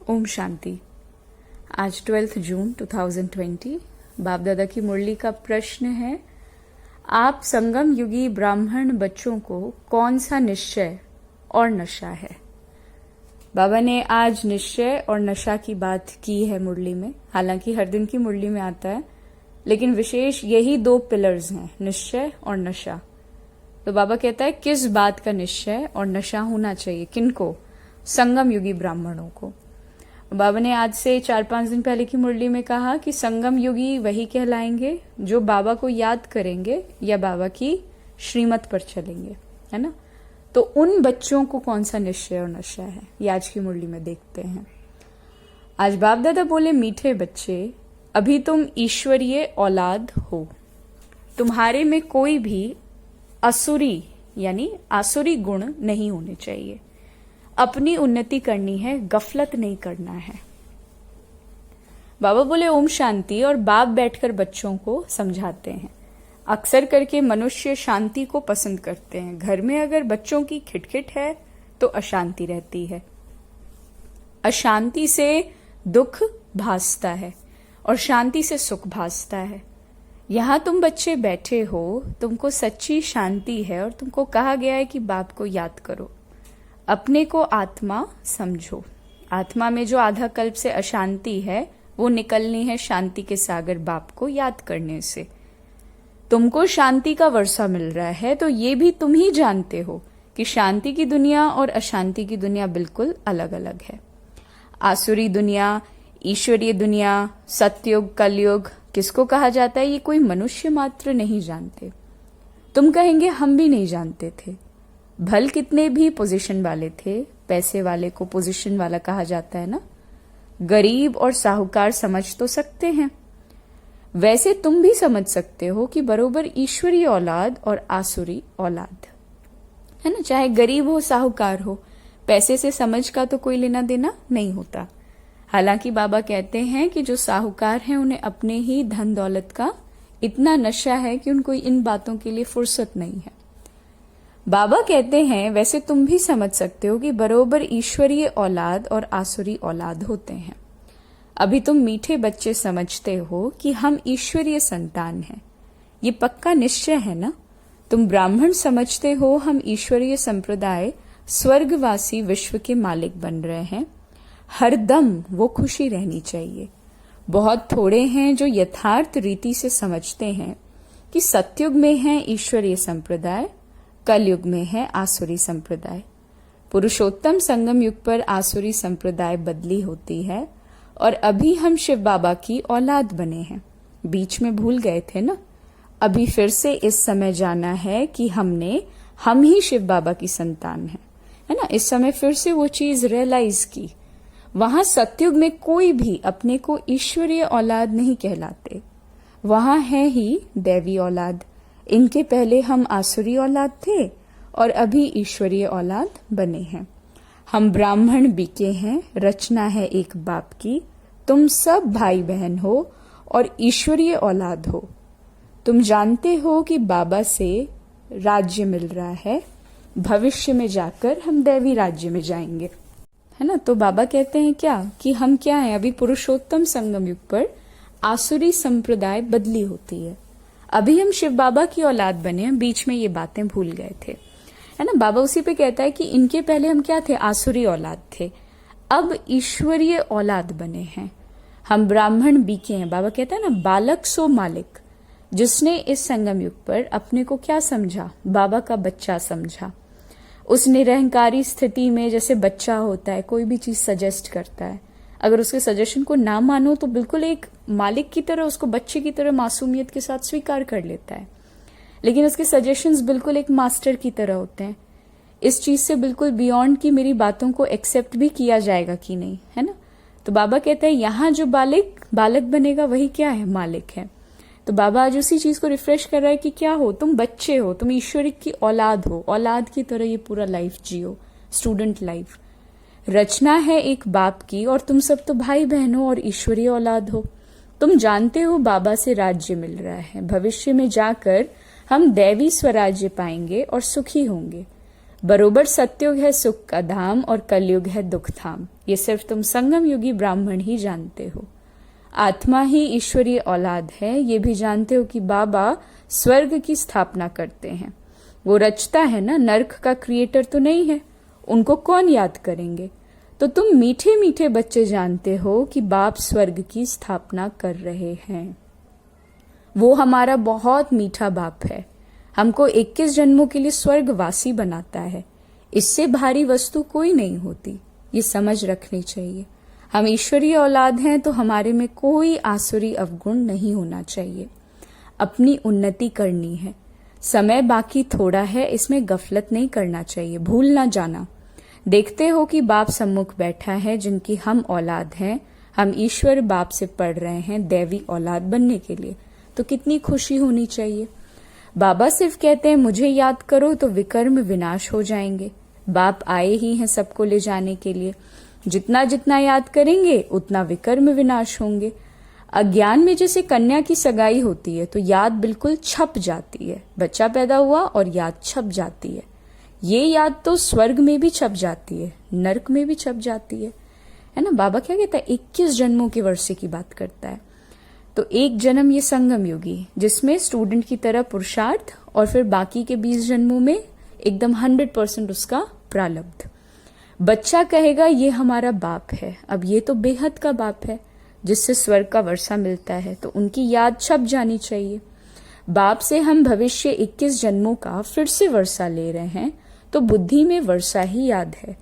ओम शांति। आज 12 जून 2020 बाप दादा की मुरली का प्रश्न है, आप संगम युगी ब्राह्मण बच्चों को कौन सा निश्चय और नशा है। बाबा ने आज निश्चय और नशा की बात की है मुरली में। हालांकि हर दिन की मुरली में आता है, लेकिन विशेष यही दो पिलर्स हैं, निश्चय और नशा। तो बाबा कहता है किस बात का निश्चय और नशा होना चाहिए, किनको? संगम युगी ब्राह्मणों को। बाबा ने आज से 4-5 दिन पहले की मुरली में कहा कि संगम युगी वही कहलाएंगे जो बाबा को याद करेंगे या बाबा की श्रीमत पर चलेंगे, है ना। तो उन बच्चों को कौन सा निश्चय और नशा है, ये आज की मुरली में देखते हैं। आज बाप दादा बोले, मीठे बच्चे, अभी तुम ईश्वरीय औलाद हो। तुम्हारे में कोई भी असुरी यानी आसुरी गुण नहीं होने चाहिए। अपनी उन्नति करनी है, गफलत नहीं करना है। बाबा बोले ओम शांति, और बाप बैठकर बच्चों को समझाते हैं। अक्सर करके मनुष्य शांति को पसंद करते हैं। घर में अगर बच्चों की खिटखिट है तो अशांति रहती है। अशांति से दुख भासता है और शांति से सुख भासता है। यहां तुम बच्चे बैठे हो, तुमको सच्ची शांति है और तुमको कहा गया है कि बाप को याद करो। अपने को आत्मा समझो। आत्मा में जो आधा कल्प से अशांति है वो निकलनी है शांति के सागर बाप को याद करने से। तुमको शांति का वर्षा मिल रहा है तो ये भी तुम ही जानते हो कि शांति की दुनिया और अशांति की दुनिया बिल्कुल अलग अलग है। आसुरी दुनिया, ईश्वरीय दुनिया, सतयुग, कलयुग किसको कहा जाता है ये कोई मनुष्य मात्र नहीं जानते। तुम कहेंगे हम भी नहीं जानते थे। भल कितने भी पोजीशन वाले थे, पैसे वाले को पोजीशन वाला कहा जाता है ना। गरीब और साहूकार समझ तो सकते हैं। वैसे तुम भी समझ सकते हो कि बरोबर ईश्वरीय औलाद और आसुरी औलाद है ना। चाहे गरीब हो साहूकार हो, पैसे से समझ का तो कोई लेना देना नहीं होता। हालांकि बाबा कहते हैं कि जो साहूकार हैं उन्हें अपने ही धन दौलत का इतना नशा है कि उनको इन बातों के लिए फुर्सत नहीं है। बाबा कहते हैं वैसे तुम भी समझ सकते हो कि बरोबर ईश्वरीय औलाद और आसुरी औलाद होते हैं। अभी तुम मीठे बच्चे समझते हो कि हम ईश्वरीय संतान हैं। ये पक्का निश्चय है ना। तुम ब्राह्मण समझते हो हम ईश्वरीय संप्रदाय स्वर्गवासी विश्व के मालिक बन रहे हैं। हरदम वो खुशी रहनी चाहिए। बहुत थोड़े हैं जो यथार्थ रीति से समझते हैं कि सतयुग में है ईश्वरीय संप्रदाय, कलयुग में है आसुरी संप्रदाय। पुरुषोत्तम संगम युग पर आसुरी संप्रदाय बदली होती है और अभी हम शिव बाबा की औलाद बने हैं। बीच में भूल गए थे ना। अभी फिर से इस समय जाना है कि हम ही शिव बाबा की संतान है ना। इस समय फिर से वो चीज रियलाइज की। वहां सतयुग में कोई भी अपने को ईश्वरीय औलाद नहीं कहलाते, वहां है ही दैवी औलाद। इनके पहले हम आसुरी औलाद थे और अभी ईश्वरीय औलाद बने हैं। हम ब्राह्मण बीके हैं, रचना है एक बाप की। तुम सब भाई बहन हो और ईश्वरीय औलाद हो। तुम जानते हो कि बाबा से राज्य मिल रहा है। भविष्य में जाकर हम दैवी राज्य में जाएंगे, है ना। तो बाबा कहते हैं क्या कि हम क्या हैं, अभी पुरुषोत्तम संगम युग पर आसुरी संप्रदाय बदली होती है। अभी हम शिव बाबा की औलाद बने हैं, बीच में ये बातें भूल गए थे, है ना। बाबा उसी पे कहता है कि इनके पहले हम क्या थे, आसुरी औलाद थे, अब ईश्वरीय औलाद बने हैं। हम ब्राह्मण बीके हैं। बाबा कहता है ना, बालक सो मालिक। जिसने इस संगम युग पर अपने को क्या समझा, बाबा का बच्चा समझा। उस निरहंकारी स्थिति में जैसे बच्चा होता है, कोई भी चीज सजेस्ट करता है, अगर उसके सजेशन को ना मानो तो बिल्कुल एक मालिक की तरह उसको बच्चे की तरह मासूमियत के साथ स्वीकार कर लेता है। लेकिन उसके सजेशंस बिल्कुल एक मास्टर की तरह होते हैं। इस चीज से बिल्कुल बियॉन्ड कि मेरी बातों को एक्सेप्ट भी किया जाएगा कि नहीं, है ना। तो बाबा कहते हैं यहां जो बालक बनेगा वही क्या है, मालिक है। तो बाबा आज उसी चीज को रिफ्रेश कर रहा है कि क्या हो, तुम बच्चे हो, तुम ईश्वर की औलाद हो। औलाद की तरह ये पूरा लाइफ जियो, स्टूडेंट लाइफ। रचना है एक बाप की और तुम सब तो भाई बहन हो और ईश्वरीय औलाद हो। तुम जानते हो बाबा से राज्य मिल रहा है। भविष्य में जाकर हम दैवी स्वराज्य पाएंगे और सुखी होंगे। बरोबर सत्युग है सुख का धाम और कलयुग है दुख धाम। ये सिर्फ तुम संगम युगी ब्राह्मण ही जानते हो। आत्मा ही ईश्वरीय औलाद है, ये भी जानते हो कि बाबा स्वर्ग की स्थापना करते हैं। वो रचता है ना, नर्क का क्रिएटर तो नहीं है, उनको कौन याद करेंगे। तो तुम मीठे मीठे बच्चे जानते हो कि बाप स्वर्ग की स्थापना कर रहे हैं। वो हमारा बहुत मीठा बाप है, हमको 21 जन्मों के लिए स्वर्गवासी बनाता है। इससे भारी वस्तु कोई नहीं होती, ये समझ रखनी चाहिए। हम ईश्वरीय औलाद हैं तो हमारे में कोई आसुरी अवगुण नहीं होना चाहिए। अपनी उन्नति करनी है, समय बाकी थोड़ा है, इसमें गफलत नहीं करना चाहिए, भूल ना जाना। देखते हो कि बाप सम्मुख बैठा है, जिनकी हम औलाद हैं। हम ईश्वर बाप से पढ़ रहे हैं दैवी औलाद बनने के लिए, तो कितनी खुशी होनी चाहिए। बाबा सिर्फ कहते हैं मुझे याद करो तो विकर्म विनाश हो जाएंगे। बाप आए ही हैं सबको ले जाने के लिए, जितना जितना याद करेंगे उतना विकर्म विनाश होंगे। अज्ञान में जैसे कन्या की सगाई होती है तो याद बिल्कुल छप जाती है, बच्चा पैदा हुआ और याद छप जाती है। ये याद तो स्वर्ग में भी छप जाती है, नरक में भी छप जाती है ना। बाबा क्या कहता है, 21 जन्मों के वर्षे की बात करता है। तो एक जन्म ये संगम योगी, जिसमें स्टूडेंट की तरह पुरुषार्थ, और फिर बाकी के 20 जन्मों में एकदम 100% उसका प्रारब्ध। बच्चा कहेगा ये हमारा बाप है। अब ये तो बेहद का बाप है जिससे स्वर्ग का वर्षा मिलता है, तो उनकी याद छप जानी चाहिए। बाप से हम भविष्य 21 जन्मों का फिर से वर्षा ले रहे हैं, तो बुद्धि में वर्षा ही याद है।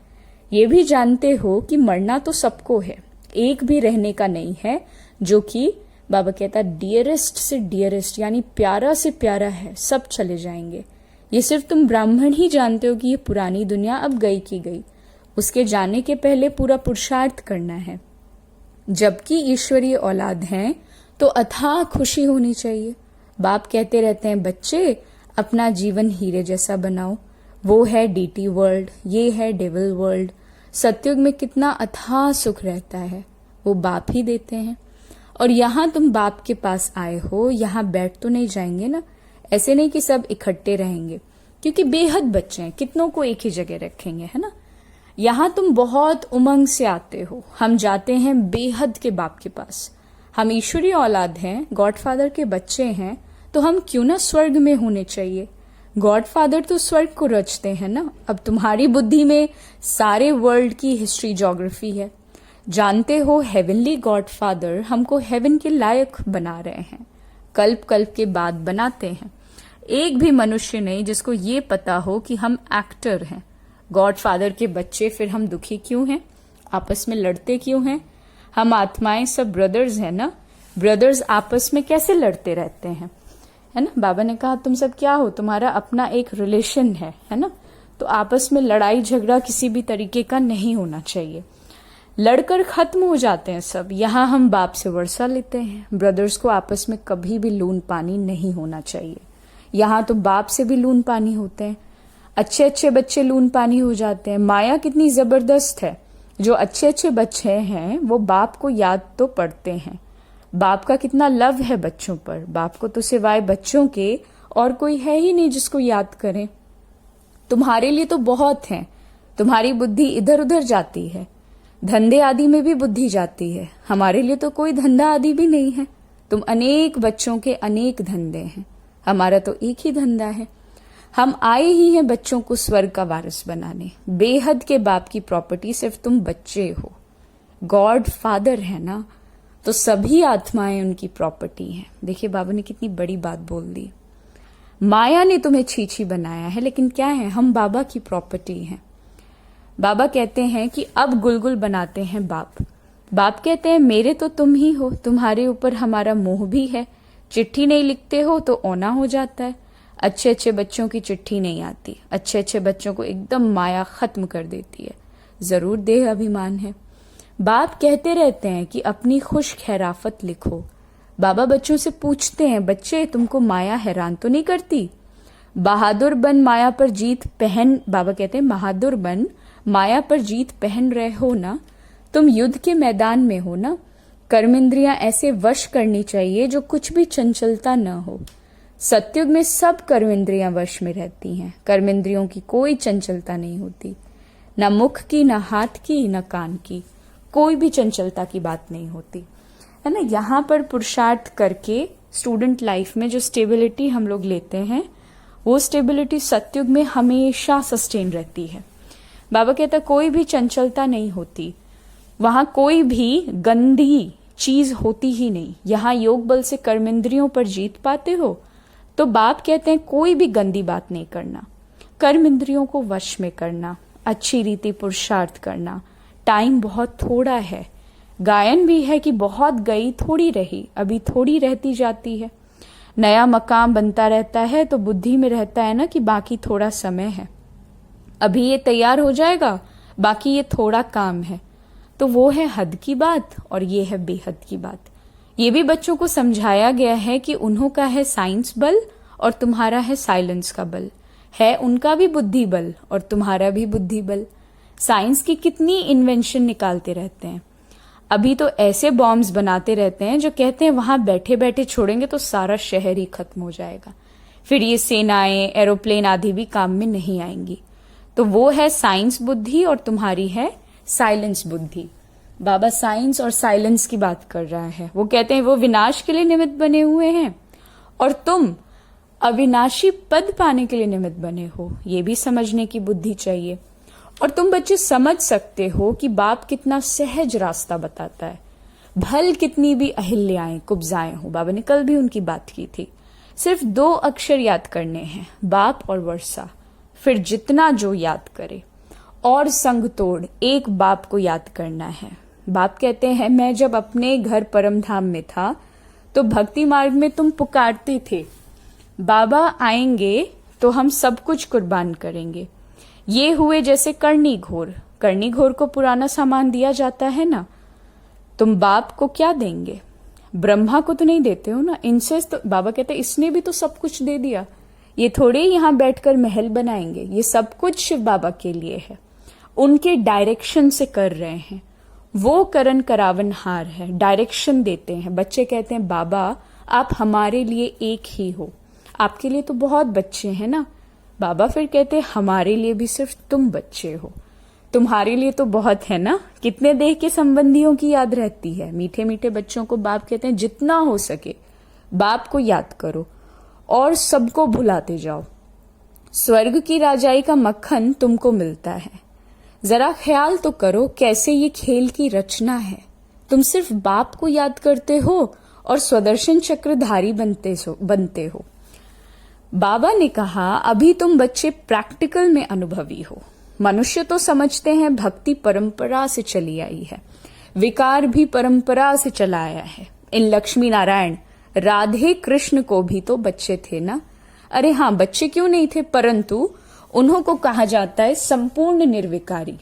ये भी जानते हो कि मरना तो सबको है, एक भी रहने का नहीं है, जो कि बाबा कहता डियरेस्ट से डियरेस्ट यानी प्यारा से प्यारा है, सब चले जाएंगे। ये सिर्फ तुम ब्राह्मण ही जानते हो कि ये पुरानी दुनिया अब गई की गई, उसके जाने के पहले पूरा पुरुषार्थ करना है। जबकि ईश्वरीय औलाद हैं तो अथाह खुशी होनी चाहिए। बाप कहते रहते हैं बच्चे अपना जीवन हीरे जैसा बनाओ। वो है डीटी वर्ल्ड, ये है डेविल वर्ल्ड। सतयुग में कितना अथाह सुख रहता है, वो बाप ही देते हैं। और यहाँ तुम बाप के पास आए हो, यहाँ बैठ तो नहीं जाएंगे ना, ऐसे नहीं कि सब इकट्ठे रहेंगे, क्योंकि बेहद बच्चे हैं, कितनों को एक ही जगह रखेंगे, है ना। यहाँ तुम बहुत उमंग से आते हो, हम जाते हैं बेहद के बाप के पास। हम ईश्वरीय औलाद हैं, गॉडफादर के बच्चे हैं, तो हम क्यों ना स्वर्ग में होने चाहिए। गॉडफादर तो स्वर्ग को रचते हैं ना। अब तुम्हारी बुद्धि में सारे वर्ल्ड की हिस्ट्री ज्योग्राफी है। जानते हो हेवनली गॉडफादर हमको हेवन के लायक बना रहे हैं, कल्प कल्प के बाद बनाते हैं। एक भी मनुष्य नहीं जिसको ये पता हो कि हम एक्टर हैं, गॉडफादर के बच्चे। फिर हम दुखी क्यों हैं, आपस में लड़ते क्यों हैं। हम आत्माएं सब ब्रदर्स हैं ना, ब्रदर्स आपस में कैसे लड़ते रहते हैं, है ना। बाबा ने कहा तुम सब क्या हो, तुम्हारा अपना एक रिलेशन है ना। तो आपस में लड़ाई झगड़ा किसी भी तरीके का नहीं होना चाहिए, लड़कर खत्म हो जाते हैं सब। यहाँ हम बाप से वर्षा लेते हैं। ब्रदर्स को आपस में कभी भी लून पानी नहीं होना चाहिए। यहाँ तो बाप से भी लून पानी होते हैं, अच्छे अच्छे बच्चे लून पानी हो जाते हैं। माया कितनी जबरदस्त है, जो अच्छे अच्छे बच्चे हैं वो बाप को याद तो पड़ते हैं। बाप का कितना लव है बच्चों पर, बाप को तो सिवाय बच्चों के और कोई है ही नहीं जिसको याद करें। तुम्हारे लिए तो बहुत हैं, तुम्हारी बुद्धि इधर उधर जाती है, धंधे आदि में भी बुद्धि जाती है। हमारे लिए तो कोई धंधा आदि भी नहीं है। तुम अनेक बच्चों के अनेक धंधे हैं, हमारा तो एक ही धंधा है। हम आए ही हैं बच्चों को स्वर्ग का वारिस बनाने। बेहद के बाप की प्रॉपर्टी सिर्फ तुम बच्चे हो, गॉड फादर है ना, तो सभी आत्माएं उनकी प्रॉपर्टी हैं। देखिए बाबा ने कितनी बड़ी बात बोल दी। माया ने तुम्हें छीछी बनाया है, लेकिन क्या है, हम बाबा की प्रॉपर्टी हैं। बाबा कहते हैं कि अब गुलगुल बनाते हैं बाप। बाप कहते हैं मेरे तो तुम ही हो, तुम्हारे ऊपर हमारा मोह भी है। चिट्ठी नहीं लिखते हो तो ओना हो जाता है। अच्छे अच्छे बच्चों की चिट्ठी नहीं आती, अच्छे अच्छे बच्चों को एकदम माया खत्म कर देती है। जरूर देह अभिमान है। बाप कहते रहते हैं कि अपनी खुश खैराफत लिखो। बाबा बच्चों से पूछते हैं बच्चे तुमको माया हैरान तो नहीं करती। बहादुर बन माया पर जीत पहन, बाबा कहते हैं बहादुर बन माया पर जीत पहन रहे हो ना। तुम युद्ध के मैदान में हो ना। कर्मेंद्रियां ऐसे वश करनी चाहिए जो कुछ भी चंचलता न हो। सतयुग में सब कर्मेंद्रियां वश में रहती हैं, कर्मेंद्रियों की कोई चंचलता नहीं होती, ना मुख की, ना हाथ की, ना कान की, कोई भी चंचलता की बात नहीं होती, है ना। यहाँ पर पुरुषार्थ करके स्टूडेंट लाइफ में जो स्टेबिलिटी हम लोग लेते हैं, वो स्टेबिलिटी सतयुग में हमेशा सस्टेन रहती है। बाबा कहता कोई भी चंचलता नहीं होती, वहां कोई भी गंदी चीज होती ही नहीं। यहाँ योग बल से कर्मेंद्रियों पर जीत पाते हो तो बाप कहते हैं कोई भी गंदी बात नहीं करना, कर्म इंद्रियों को वश में करना, अच्छी रीति पुरुषार्थ करना। टाइम बहुत थोड़ा है, गायन भी है कि बहुत गई थोड़ी रही, अभी थोड़ी रहती जाती है। नया मकाम बनता रहता है तो बुद्धि में रहता है ना कि बाकी थोड़ा समय है, अभी ये तैयार हो जाएगा, बाकी ये थोड़ा काम है। तो वो है हद की बात और ये है बेहद की बात। ये भी बच्चों को समझाया गया है कि उन्हों का है साइंस बल और तुम्हारा है साइलेंस का बल, है उनका भी बुद्धि बल और तुम्हारा भी बुद्धि बल। साइंस की कितनी इन्वेंशन निकालते रहते हैं, अभी तो ऐसे बॉम्ब्स बनाते रहते हैं जो कहते हैं वहां बैठे बैठे छोड़ेंगे तो सारा शहर ही खत्म हो जाएगा, फिर ये सेनाएं एरोप्लेन आदि भी काम में नहीं आएंगी। तो वो है साइंस बुद्धि और तुम्हारी है साइलेंस बुद्धि। बाबा साइंस और साइलेंस की बात कर रहा है। वो कहते हैं वो विनाश के लिए निमित्त बने हुए हैं और तुम अविनाशी पद पाने के लिए निमित्त बने हो, ये भी समझने की बुद्धि चाहिए। और तुम बच्चे समझ सकते हो कि बाप कितना सहज रास्ता बताता है, भल कितनी भी अहिल्याएं कुब्जाएं हो। बाबा ने कल भी उनकी बात की थी, सिर्फ 2 अक्षर याद करने हैं, बाप और वर्षा, फिर जितना जो याद करे और संग तोड़ एक बाप को याद करना है। बाप कहते हैं मैं जब अपने घर परम धाम में था तो भक्ति मार्ग में तुम पुकारते थे बाबा आएंगे तो हम सब कुछ कुर्बान करेंगे। ये हुए जैसे करनी घोर, करनी घोर को पुराना सामान दिया जाता है ना, तुम बाप को क्या देंगे? ब्रह्मा को तो नहीं देते हो ना, इनसे तो बाबा कहते इसने भी तो सब कुछ दे दिया, ये थोड़े यहाँ बैठकर महल बनाएंगे, ये सब कुछ शिव बाबा के लिए है, उनके डायरेक्शन से कर रहे हैं। वो करन करावन हार है, डायरेक्शन देते हैं। बच्चे कहते हैं बाबा आप हमारे लिए एक ही हो, आपके लिए तो बहुत बच्चे हैं ना। बाबा फिर कहते हैं हमारे लिए भी सिर्फ तुम बच्चे हो, तुम्हारे लिए तो बहुत है ना। कितने देह के संबंधियों की याद रहती है। मीठे मीठे बच्चों को बाप कहते हैं जितना हो सके बाप को याद करो और सबको भुलाते जाओ। स्वर्ग की राजाई का मक्खन तुमको मिलता है, जरा ख्याल तो करो कैसे ये खेल की रचना है। तुम सिर्फ बाप को याद करते हो और स्वदर्शन चक्रधारी बनते हो। बाबा ने कहा अभी तुम बच्चे प्रैक्टिकल में अनुभवी हो। मनुष्य तो समझते हैं भक्ति परंपरा से चली आई है, विकार भी परंपरा से चला आया है। इन लक्ष्मी नारायण राधे कृष्ण को भी तो बच्चे थे ना। अरे हाँ, बच्चे क्यों नहीं थे, परंतु उन्हों को कहा जाता है संपूर्ण निर्विकारी।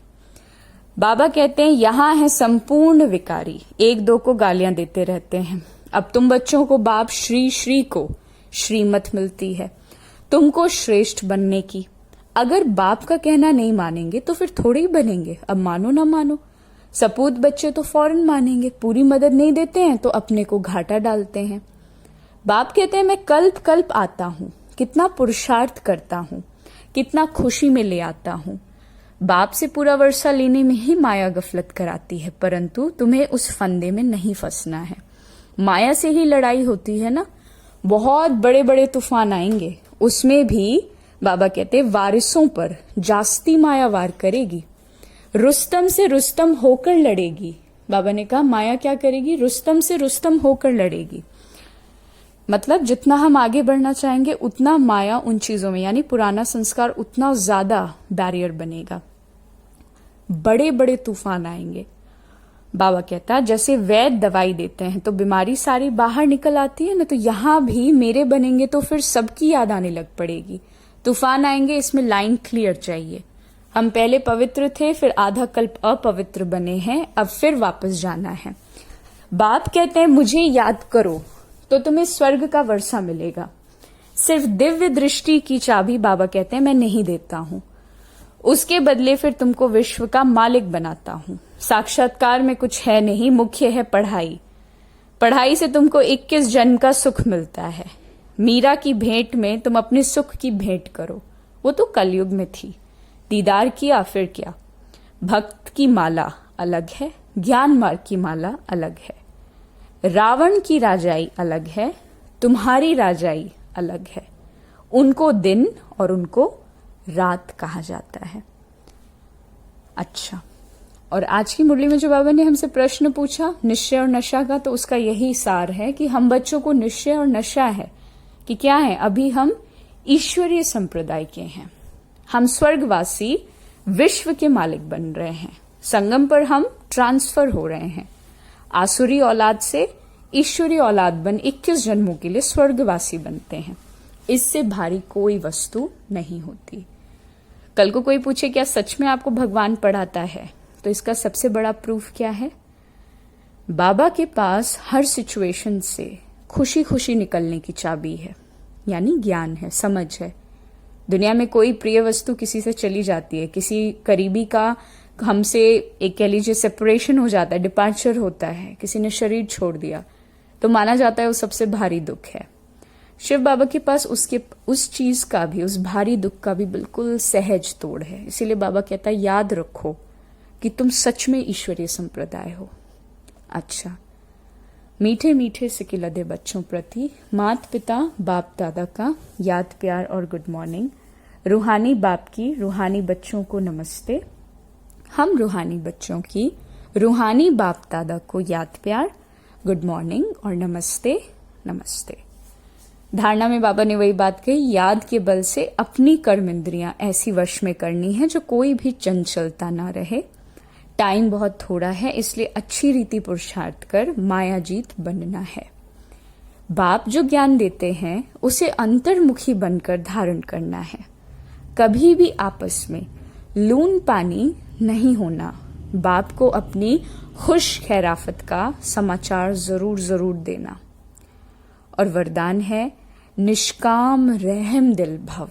बाबा कहते हैं यहां है संपूर्ण विकारी, 1-2 को गालियां देते रहते हैं। अब तुम बच्चों को बाप श्री श्री को श्रीमत मिलती है तुमको श्रेष्ठ बनने की। अगर बाप का कहना नहीं मानेंगे तो फिर थोड़े ही बनेंगे, अब मानो ना मानो। सपूत बच्चे तो फौरन मानेंगे, पूरी मदद नहीं देते हैं तो अपने को घाटा डालते हैं। बाप कहते हैं मैं कल्प कल्प आता हूं, कितना पुरुषार्थ करता हूं, कितना खुशी में ले आता हूं। बाप से पूरा वर्षा लेने में ही माया गफलत कराती है, परंतु तुम्हें उस फंदे में नहीं फंसना है। माया से ही लड़ाई होती है ना, बहुत बड़े बड़े तूफान आएंगे, उसमें भी बाबा कहते वारिसों पर जास्ती माया वार करेगी, रुस्तम से रुस्तम होकर लड़ेगी। बाबा ने कहा माया क्या करेगी, रुस्तम से रुस्तम होकर लड़ेगी। मतलब जितना हम आगे बढ़ना चाहेंगे उतना माया उन चीजों में यानी पुराना संस्कार उतना ज्यादा बैरियर बनेगा, बड़े बड़े तूफान आएंगे। बाबा कहता जैसे वैद्य दवाई देते हैं तो बीमारी सारी बाहर निकल आती है ना, तो यहां भी मेरे बनेंगे तो फिर सबकी याद आने लग पड़ेगी। तूफान आएंगे, इसमें लाइन क्लियर चाहिए। हम पहले पवित्र थे, फिर आधा कल्प अपवित्र बने हैं, अब फिर वापस जाना है। बाप कहते हैं मुझे याद करो तो तुम्हें स्वर्ग का वर्षा मिलेगा। सिर्फ दिव्य दृष्टि की चाबी बाबा कहते हैं मैं नहीं देता हूं, उसके बदले फिर तुमको विश्व का मालिक बनाता हूं। साक्षात्कार में कुछ है नहीं, मुख्य है पढ़ाई। पढ़ाई से तुमको 21 जन्म का सुख मिलता है। मीरा की भेंट में तुम अपने सुख की भेंट करो, वो तो कलयुग में थी। दीदार किया फिर क्या। भक्त की माला अलग है, ज्ञान मार्ग की माला अलग है। रावण की राजाई अलग है, तुम्हारी राजाई अलग है। उनको दिन और उनको रात कहा जाता है। अच्छा, और आज की मुरली में जो बाबा ने हमसे प्रश्न पूछा निश्चय और नशा का, तो उसका यही सार है कि हम बच्चों को निश्चय और नशा है कि क्या है, अभी हम ईश्वरीय संप्रदाय के हैं, हम स्वर्गवासी विश्व के मालिक बन रहे हैं। संगम पर हम ट्रांसफर हो रहे हैं, आसुरी औलाद से ईश्वरी औलाद बन 21 जन्मों के लिए स्वर्गवासी बनते हैं। इससे भारी कोई वस्तु नहीं होती। कल को कोई पूछे क्या सच में आपको भगवान पढ़ाता है, तो इसका सबसे बड़ा प्रूफ क्या है, बाबा के पास हर सिचुएशन से खुशी खुशी निकलने की चाबी है, यानी ज्ञान है, समझ है। दुनिया में कोई प्रिय वस्तु किसी से चली जाती है, किसी करीबी का हमसे एक कह लीजिए सेपरेशन हो जाता है, डिपार्चर होता है, किसी ने शरीर छोड़ दिया, तो माना जाता है वो सबसे भारी दुख है। शिव बाबा के पास उस चीज का भी, उस भारी दुख का भी बिल्कुल सहज तोड़ है। इसीलिए बाबा कहता है याद रखो कि तुम सच में ईश्वरीय संप्रदाय हो। अच्छा, मीठे मीठे सिकिलदे बच्चों प्रति माता पिता बाप दादा का याद प्यार और गुड मॉर्निंग। रूहानी बाप की रूहानी बच्चों को नमस्ते। हम रूहानी बच्चों की रूहानी बाप दादा को याद प्यार, गुड मॉर्निंग और नमस्ते नमस्ते। धारणा में बाबा ने वही बात कही, याद के बल से अपनी कर्म इंद्रियां ऐसी वश में करनी है जो कोई भी चंचलता ना रहे। टाइम बहुत थोड़ा है, इसलिए अच्छी रीति पुरुषार्थ कर मायाजीत बनना है। बाप जो ज्ञान देते हैं उसे अंतर्मुखी बनकर धारण करना है। कभी भी आपस में लून पानी नहीं होना। बाप को अपनी खुश खैराफत का समाचार जरूर जरूर देना। और वरदान है निष्काम रहम दिल भव,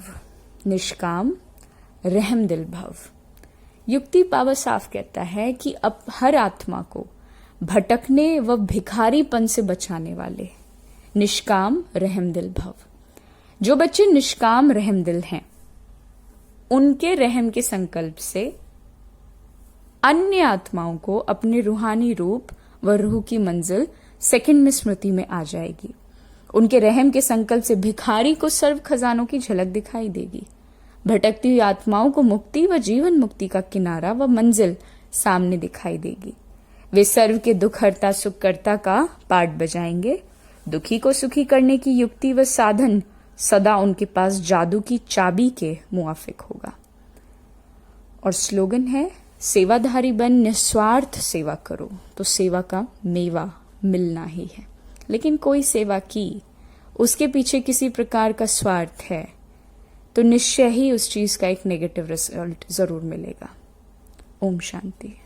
निष्काम रहम दिल भव। युक्ति पावर साफ कहता है कि अब हर आत्मा को भटकने व भिखारीपन से बचाने वाले निष्काम रहम दिल भव। जो बच्चे निष्काम रहम दिल हैं, उनके रहम के संकल्प से अन्य आत्माओं को अपने रूहानी रूप व रूह की मंजिल सेकंड में स्मृति में आ जाएगी। उनके रहम के संकल्प से भिखारी को सर्व खजानों की झलक दिखाई देगी। भटकती हुई आत्माओं को मुक्ति व जीवन मुक्ति का किनारा व मंजिल सामने दिखाई देगी। वे सर्व के दुख हरता सुख करता का पाठ बजाएंगे। दुखी को सुखी करने की युक्ति व साधन सदा उनके पास जादू की चाबी के मुआफिक होगा। और स्लोगन है सेवाधारी बन निस्वार्थ सेवा करो, तो सेवा का मेवा मिलना ही है। लेकिन कोई सेवा की, उसके पीछे किसी प्रकार का स्वार्थ है, तो निश्चय ही उस चीज का एक नेगेटिव रिजल्ट जरूर मिलेगा। ओम शांति।